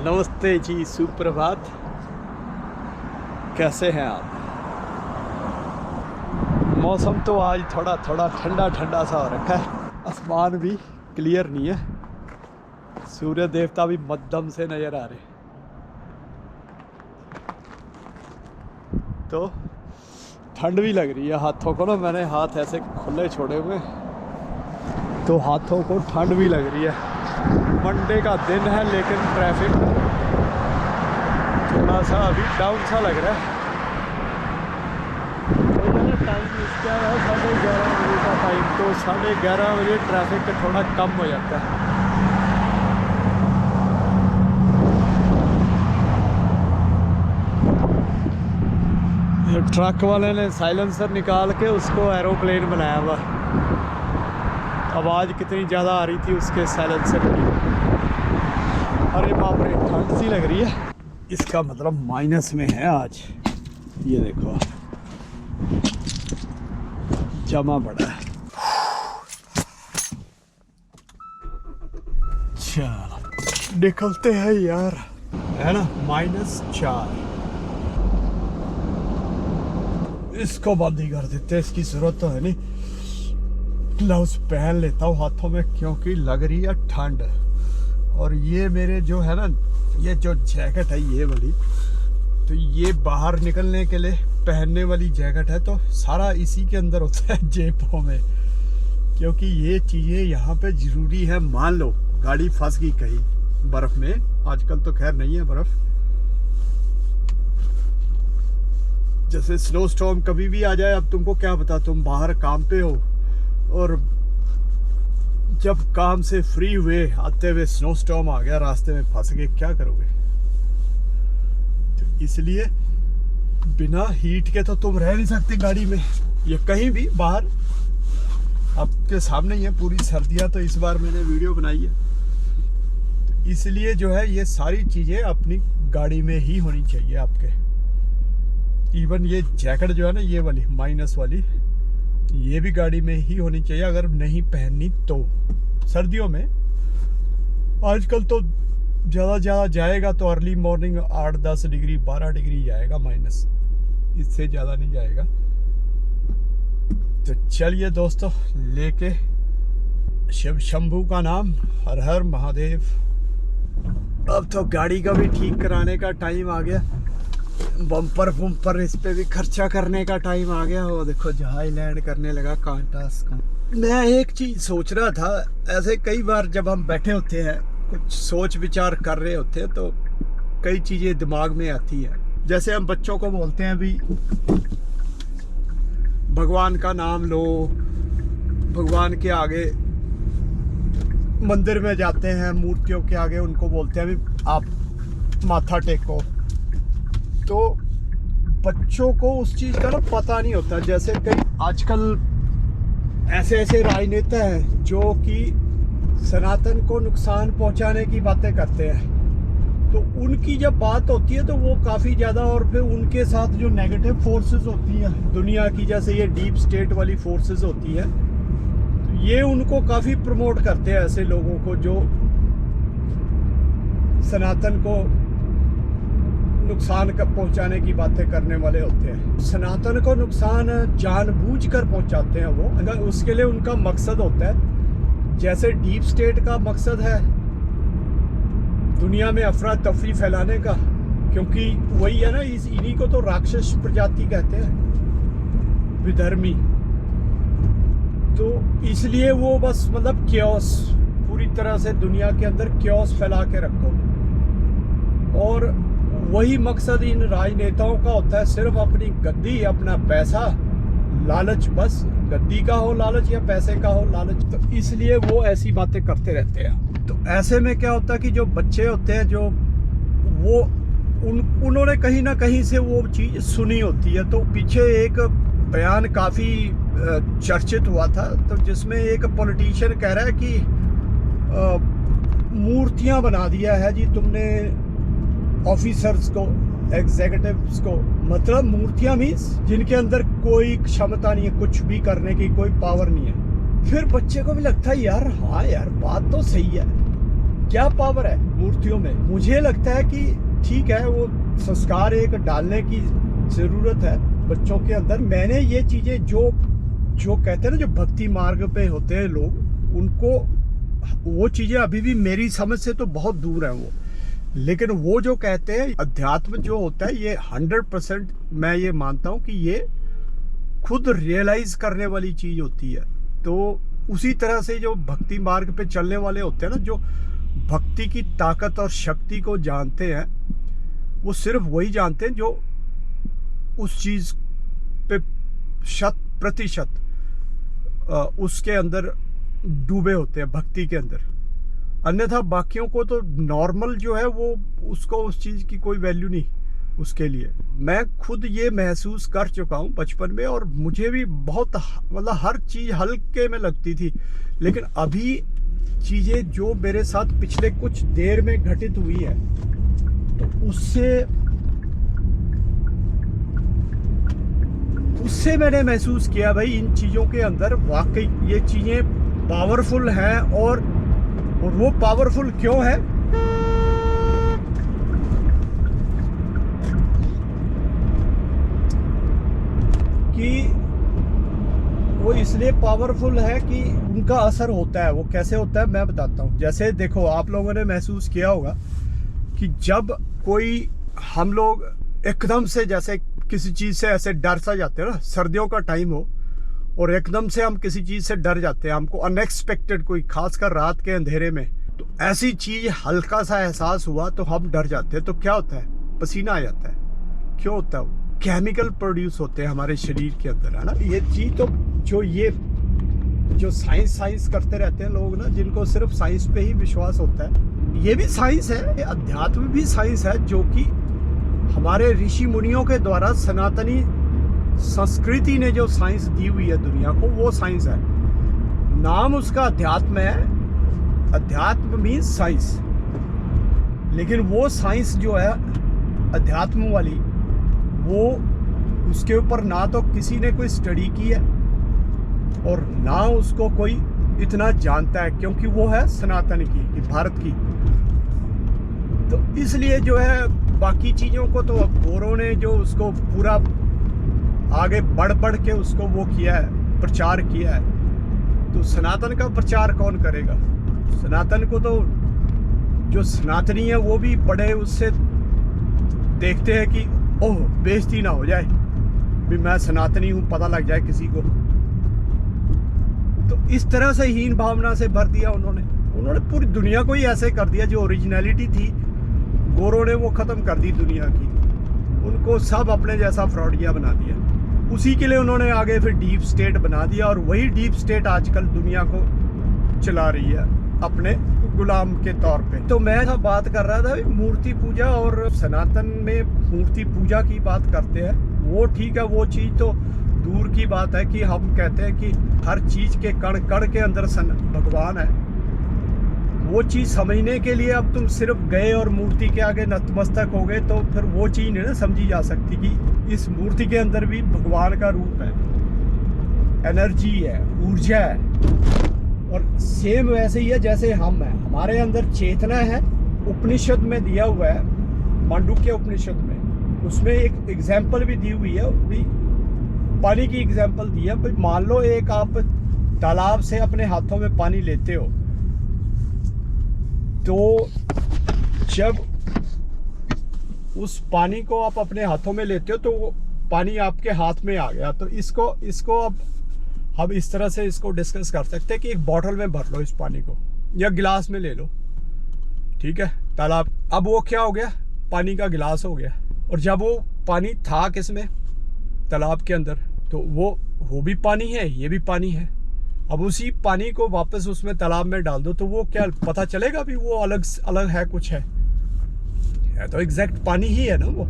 नमस्ते जी, सुप्रभात। कैसे हैं आप? मौसम तो आज थोड़ा थोड़ा ठंडा ठंडा सा हो रखा है। आसमान भी क्लियर नहीं है, सूर्य देवता भी मध्यम से नज़र आ रहे। तो ठंड भी लग रही है हाथों को ना। मैंने हाथ ऐसे खुले छोड़े हुए तो हाथों को ठंड भी लग रही है। मंडे का दिन है लेकिन ट्रैफिक थोड़ा सा अभी डाउन सा लग रहा है। टाइम इसका है 11:30 बजे का टाइम, तो 11:30 बजे ट्रैफिक थोड़ा कम हो जाता है। ट्रक वाले ने साइलेंसर निकाल के उसको एरोप्लेन बनाया हुआ। आवाज़ कितनी ज़्यादा आ रही थी उसके साइलेंसर की। अरे बाप रे, ठंड सी लग रही है। इसका मतलब माइनस में है आज। ये देखो जमा पड़ा है। चलो निकलते हैं यार, है ना। -4। इसको बंद ही कर देते हैं, इसकी जरूरत तो है नहीं। ग्लव्स पहन लेता हूँ हाथों में क्योंकि लग रही है ठंड। और ये मेरे जो है ना, ये जो जैकेट है ये वाली, तो ये बाहर निकलने के लिए पहनने वाली जैकेट है। तो सारा इसी के अंदर होता है, जेबों में, क्योंकि ये चीज़ें यहाँ पे ज़रूरी है। मान लो गाड़ी फंस गई कहीं बर्फ़ में, आजकल तो खैर नहीं है बर्फ़, जैसे स्नो स्टॉर्म कभी भी आ जाए। अब तुमको क्या पता, तुम बाहर काम पे हो और जब काम से फ्री हुए आते हुए स्नो स्टॉर्म आ गया, रास्ते में फंस गए, क्या करोगे? तो इसलिए बिना हीट के तो तुम रह नहीं सकते गाड़ी में या कहीं भी बाहर। आपके सामने ही है पूरी सर्दियाँ, तो इस बार मैंने वीडियो बनाई है। तो इसलिए जो है ये सारी चीज़ें अपनी गाड़ी में ही होनी चाहिए आपके। इवन ये जैकेट जो है ना, ये वाली माइनस वाली, ये भी गाड़ी में ही होनी चाहिए अगर नहीं पहननी तो। सर्दियों में आजकल तो ज़्यादा जाएगा तो अर्ली मॉर्निंग 8-10 डिग्री 12 डिग्री जाएगा माइनस, इससे ज़्यादा नहीं जाएगा। तो चलिए दोस्तों, लेके शिव शंभू का नाम, हर हर महादेव। अब तो गाड़ी का भी ठीक कराने का टाइम आ गया। बम्पर इस पे भी खर्चा करने का टाइम आ गया। वो देखो जहाज लैंड करने लगा कांटा। मैं एक चीज़ सोच रहा था, ऐसे कई बार जब हम बैठे होते हैं कुछ सोच विचार कर रहे होते हैं तो कई चीज़ें दिमाग में आती हैं। जैसे हम बच्चों को बोलते हैं भी भगवान का नाम लो, भगवान के आगे मंदिर में जाते हैं मूर्तियों के आगे, उनको बोलते हैं भी आप माथा टेको। तो बच्चों को उस चीज़ का ना पता नहीं होता। जैसे कई आजकल ऐसे राजनेता हैं जो कि सनातन को नुकसान पहुंचाने की बातें करते हैं, तो उनकी जब बात होती है तो वो काफ़ी ज़्यादा, और फिर उनके साथ जो नेगेटिव फोर्सेस होती हैं दुनिया की, जैसे ये डीप स्टेट वाली फोर्सेस होती है, तो ये उनको काफ़ी प्रमोट करते हैं ऐसे लोगों को जो सनातन को नुकसान पहुंचाने की बातें करने वाले होते हैं। सनातन को नुकसान जानबूझकर पहुंचाते हैं वो, अगर उसके लिए उनका मकसद होता है। जैसे डीप स्टेट का मकसद है दुनिया में अफरा तफरी फैलाने का, क्योंकि वही है ना, इन्हीं को तो राक्षस प्रजाति कहते हैं, विधर्मी। तो इसलिए वो बस मतलब क्योस, पूरी तरह से दुनिया के अंदर क्योस फैला के रखो। और वही मकसद इन राजनेताओं का होता है, सिर्फ अपनी गद्दी, अपना पैसा, लालच, बस गद्दी का हो लालच या पैसे का हो लालच। तो इसलिए वो ऐसी बातें करते रहते हैं। तो ऐसे में क्या होता है कि जो बच्चे होते हैं, जो वो उन्होंने कहीं ना कहीं से वो चीज़ सुनी होती है। तो पीछे एक बयान काफ़ी चर्चित हुआ था, तो जिसमें एक पॉलिटिशियन कह रहा है कि मूर्तियाँ बना दिया है जी तुमने ऑफिसर्स को, एग्जीक्यूटिव्स को। मतलब मूर्तियाँ मीन्स जिनके अंदर कोई क्षमता नहीं है, कुछ भी करने की कोई पावर नहीं है। फिर बच्चे को भी लगता है यार, हाँ यार बात तो सही है। क्या पावर है मूर्तियों में? मुझे लगता है कि ठीक है, वो संस्कार एक डालने की ज़रूरत है बच्चों के अंदर। मैंने ये चीज़ें जो कहते हैं ना, जो भक्ति मार्ग पे होते हैं लोग, उनको वो चीज़ें अभी भी मेरी समझ से तो बहुत दूर है वो। लेकिन वो जो कहते हैं अध्यात्म जो होता है, ये 100% मैं ये मानता हूँ कि ये खुद रियलाइज करने वाली चीज़ होती है। तो उसी तरह से जो भक्ति मार्ग पे चलने वाले होते हैं ना, जो भक्ति की ताकत और शक्ति को जानते हैं, वो सिर्फ वही जानते हैं जो उस चीज़ पे 100% उसके अंदर डूबे होते हैं, भक्ति के अंदर। अन्यथा बाकियों को तो नॉर्मल जो है वो, उसको उस चीज़ की कोई वैल्यू नहीं उसके लिए। मैं खुद ये महसूस कर चुका हूँ बचपन में, और मुझे भी बहुत मतलब हर चीज़ हल्के में लगती थी। लेकिन अभी चीज़ें जो मेरे साथ पिछले कुछ देर में घटित हुई है, तो उससे मैंने महसूस किया भाई, इन चीज़ों के अंदर वाकई ये चीज़ें पावरफुल हैं। और वो पावरफुल क्यों है? कि वो इसलिए पावरफुल है कि उनका असर होता है। वो कैसे होता है मैं बताता हूँ। जैसे देखो, आप लोगों ने महसूस किया होगा कि जब कोई, हम लोग एकदम से जैसे किसी चीज़ से ऐसे डर सा जाते हैं ना, सर्दियों का टाइम हो और एकदम से हम किसी चीज़ से डर जाते हैं, हमको अनएक्सपेक्टेड कोई, खासकर रात के अंधेरे में, तो ऐसी चीज़ हल्का सा एहसास हुआ तो हम डर जाते हैं। तो क्या होता है? पसीना आ जाता है। क्यों होता है? वो केमिकल प्रोड्यूस होते हैं हमारे शरीर के अंदर, है ना। ये चीज़ तो जो साइंस करते रहते हैं लोग ना, जिनको सिर्फ साइंस पे ही विश्वास होता है, ये भी साइंस है, ये अध्यात्म भी साइंस है, जो कि हमारे ऋषि मुनियों के द्वारा सनातनी संस्कृति ने जो साइंस दी हुई है दुनिया को, वो साइंस है। नाम उसका अध्यात्म है, अध्यात्म मीन्स साइंस। लेकिन वो साइंस जो है अध्यात्म वाली, वो उसके ऊपर ना तो किसी ने कोई स्टडी की है और ना उसको कोई इतना जानता है, क्योंकि वो है सनातन की, भारत की। तो इसलिए जो है बाकी चीज़ों को तो अब गोरों ने जो उसको पूरा आगे बढ़ के उसको वो किया है, प्रचार किया है। तो सनातन का प्रचार कौन करेगा? सनातन को तो जो सनातनी है वो भी बड़े उससे देखते हैं कि ओह बेइज्जती ना हो जाए, भी मैं सनातनी हूँ, पता लग जाए किसी को। तो इस तरह से हीन भावना से भर दिया उन्होंने पूरी दुनिया को ही ऐसे कर दिया। जो ओरिजिनलिटी थी गोरों ने, वो ख़त्म कर दी दुनिया की। उनको सब अपने जैसा फ्रॉडिया बना दिया। उसी के लिए उन्होंने आगे फिर डीप स्टेट बना दिया, और वही डीप स्टेट आजकल दुनिया को चला रही है अपने गुलाम के तौर पे। तो मैं बात कर रहा था मूर्ति पूजा, और सनातन में मूर्ति पूजा की बात करते हैं, वो ठीक है, वो चीज़ तो दूर की बात है कि हम कहते हैं कि हर चीज़ के कण कण के अंदर भगवान है। वो चीज़ समझने के लिए अब तुम सिर्फ गए और मूर्ति के आगे नतमस्तक हो गए, तो फिर वो चीज़ नहीं ना समझी जा सकती कि इस मूर्ति के अंदर भी भगवान का रूप है, एनर्जी है, ऊर्जा है। और सेम वैसे ही है जैसे हम हैं, हमारे अंदर चेतना है। उपनिषद में दिया हुआ है, मांडुक्य उपनिषद में, उसमें एक एग्जाम्पल भी दी हुई है, भी पानी की एग्जाम्पल दी है। भाई मान लो एक आप तालाब से अपने हाथों में पानी लेते हो, तो जब उस पानी को आप अपने हाथों में लेते हो तो वो पानी आपके हाथ में आ गया। तो इसको अब हम इस तरह से इसको डिस्कस कर सकते हैं कि एक बॉटल में भर लो इस पानी को, या गिलास में ले लो, ठीक है, तालाब। अब वो क्या हो गया? पानी का गिलास हो गया। और जब वो पानी था किसमें? तालाब के अंदर, तो वो भी पानी है, ये भी पानी है। अब उसी पानी को वापस उसमें तालाब में डाल दो, तो वो क्या पता चलेगा भी वो अलग है, कुछ है तो एग्जैक्ट पानी ही है ना वो।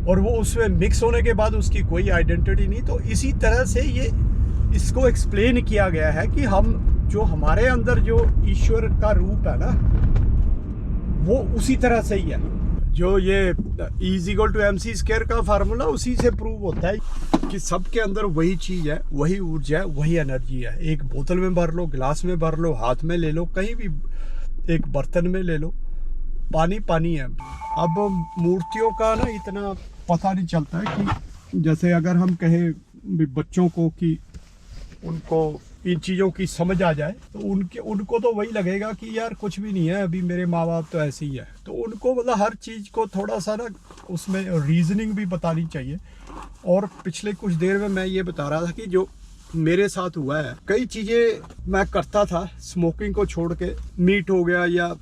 और वो उसमें मिक्स होने के बाद उसकी कोई आइडेंटिटी नहीं। तो इसी तरह से इसको एक्सप्लेन किया गया है कि हम जो हमारे अंदर जो ईश्वर का रूप है ना, वो उसी तरह से ही है। जो ये E=mc² का फार्मूला उसी से प्रूव होता है कि सबके अंदर वही चीज़ है, वही ऊर्जा है, वही एनर्जी है। एक बोतल में भर लो, गिलास में भर लो, हाथ में ले लो, कहीं भी एक बर्तन में ले लो, पानी पानी है। अब मूर्तियों का ना इतना पता नहीं चलता है कि जैसे अगर हम कहें बच्चों को कि उनको इन चीज़ों की समझ आ जाए, तो उनको तो वही लगेगा कि यार कुछ भी नहीं है, अभी मेरे माँ बाप तो ऐसे ही है। तो उनको मतलब हर चीज़ को थोड़ा सा ना उसमें रीजनिंग भी बतानी चाहिए। और पिछले कुछ देर में मैं ये बता रहा था कि जो मेरे साथ हुआ है, कई चीज़ें मैं करता था स्मोकिंग को छोड़ के, मीट हो गया या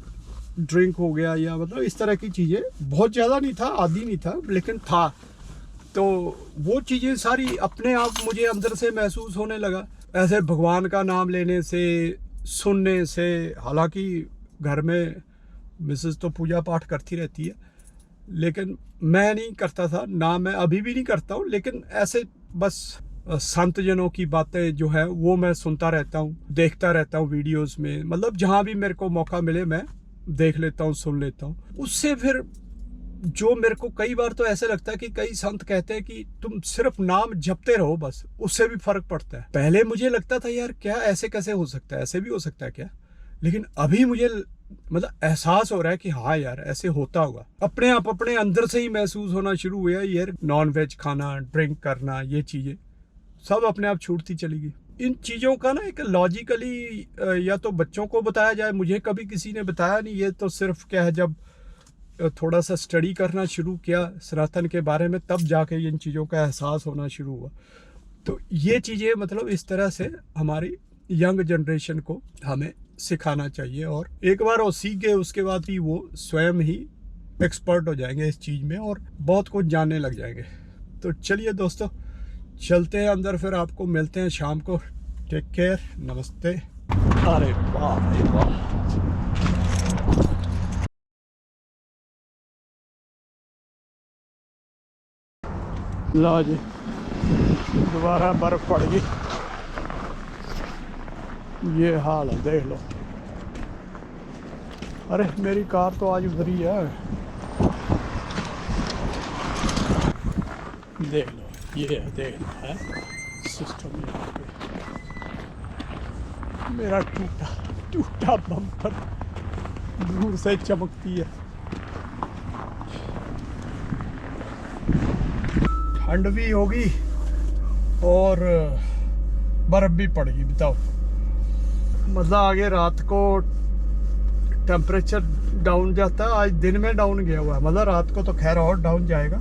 ड्रिंक हो गया या मतलब इस तरह की चीज़ें, बहुत ज़्यादा नहीं था, आदी नहीं था, लेकिन था। तो वो चीज़ें सारी अपने आप मुझे अंदर से महसूस होने लगा, ऐसे भगवान का नाम लेने से, सुनने से। हालांकि घर में मिसेस तो पूजा पाठ करती रहती है, लेकिन मैं नहीं करता था ना, मैं अभी भी नहीं करता हूँ। लेकिन ऐसे बस संत जनों की बातें जो है वो मैं सुनता रहता हूँ, देखता रहता हूँ वीडियोस में, मतलब जहाँ भी मेरे को मौका मिले मैं देख लेता हूँ, सुन लेता हूँ। उससे फिर जो मेरे को कई बार तो ऐसे लगता है कि कई संत कहते हैं कि तुम सिर्फ नाम जपते रहो बस, उससे भी फर्क पड़ता है। पहले मुझे लगता था यार क्या ऐसे कैसे हो सकता है, ऐसे भी हो सकता है क्या, लेकिन अभी मुझे मतलब एहसास हो रहा है कि हाँ यार ऐसे होता होगा। अपने आप अपने अंदर से ही महसूस होना शुरू हुआ यार, नॉन वेज खाना, ड्रिंक करना, ये चीज़ें सब अपने आप छूटती चली गई। इन चीज़ों का ना एक लॉजिकली या तो बच्चों को बताया जाए, मुझे कभी किसी ने बताया नहीं, ये तो सिर्फ क्या है जब थोड़ा सा स्टडी करना शुरू किया सनातन के बारे में, तब जाके इन चीज़ों का एहसास होना शुरू हुआ। तो ये चीज़ें मतलब इस तरह से हमारी यंग जनरेशन को हमें सिखाना चाहिए, और एक बार वो सीख गए उसके बाद ही वो स्वयं ही एक्सपर्ट हो जाएंगे इस चीज़ में और बहुत कुछ जानने लग जाएंगे। तो चलिए दोस्तों, चलते हैं अंदर, फिर आपको मिलते हैं शाम को। टेक केयर, नमस्ते। अरे वाह अरे वाह, लो जी दोबारा बर्फ पड़ गई, ये हाल है, देख लो। अरे मेरी कार तो आज उधर ही है, देख लो, ये है, देख लो है सिस्टम यहाँ पे। मेरा टूटा बम्पर दूर से चमकती है। ठंड भी होगी और बर्फ भी पड़ेगी, बताओ। मतलब आगे रात को टेम्परेचर डाउन जाता है, आज दिन में डाउन गया हुआ है, मतलब रात को तो खैर और डाउन जाएगा।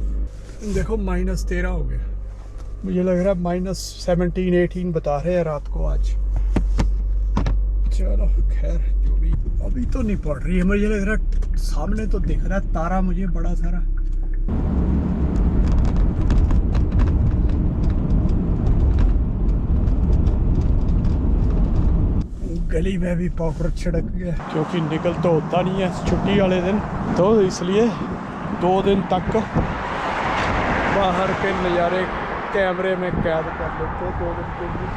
देखो -13 हो गया, मुझे लग रहा है -17 18 बता रहे हैं रात को आज। चलो खैर जो भी, अभी तो नहीं पड़ रही है, मुझे लग रहा है सामने तो दिख रहा है तारा मुझे बड़ा सारा। गली में भी पाउडर छिड़क गया, क्योंकि निकल तो होता नहीं है छुट्टी वाले दिन, तो इसलिए 2 दिन तक बाहर के नज़ारे कैमरे में कैद कर लेते 2 दिन के लिए।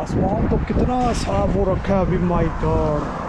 आसमान तो कितना साफ हो रखा है अभी, माय गॉड।